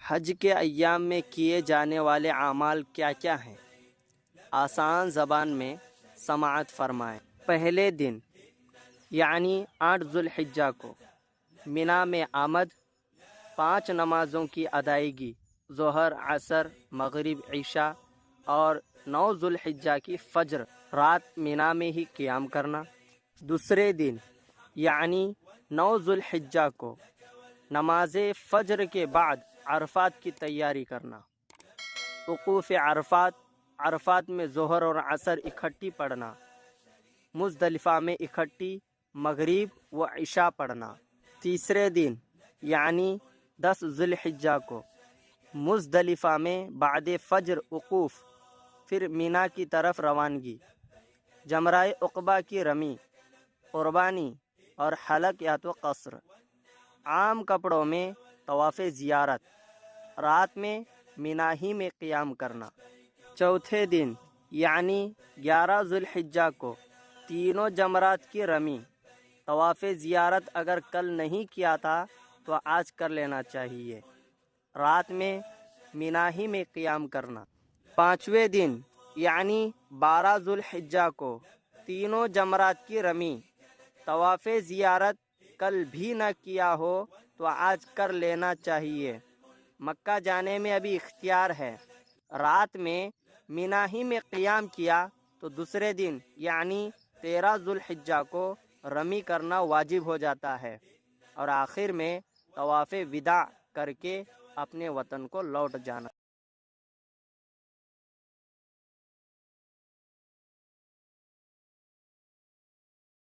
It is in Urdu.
حج کے ایام میں کیے جانے والے اعمال کیا کیا ہیں؟ آسان زبان میں سماعت فرمائیں۔ پہلے دن یعنی 8 ذوالحجہ کو مینا میں آمد، 5 نمازوں کی ادائیگی، ظہر، عصر، مغرب، عشاء، اور 9 ذوالحجہ کی فجر رات مینا میں ہی قیام کرنا۔ دوسرے دن یعنی 9 ذوالحجہ کو نماز فجر کے بعد عرفات کی تیاری کرنا۔ وقوف عرفات، عرفات میں ظہر اور عصر اکٹھی پڑھنا، مزدلفہ میں اکٹھی مغرب و عشاء پڑھنا۔ تیسرے دن یعنی 10 ذوالحجہ کو مزدلفہ میں بعد فجر وقوف، پھر مینا کی طرف روانگی، جمرہ عقبہ کی رمی، قربانی اور حلق یا تو قصر۔ عام کپڑوں میں طواف زیارت، رات میں مینا ہی میں قیام کرنا۔ چوتھے دن یعنی 11 ذوالحجہ کو تینوں جمرات کی رمی، طواف زیارت اگر کل نہیں کیا تھا تو آج کر لینا چاہیے، رات میں مینا ہی میں قیام کرنا۔ پانچویں دن یعنی 12 ذوالحجہ کو تینوں جمرات کی رمی، طواف زیارت کل بھی نہ کیا ہو تو آج کر لینا چاہیے، مکہ جانے میں ابھی اختیار ہے۔ رات میں مینا ہی میں قیام کیا تو دوسرے دن یعنی 13 ذوالحجہ کو رمی کرنا واجب ہو جاتا ہے، اور آخر میں طواف وداع کر کے اپنے وطن کو لوٹ جانا۔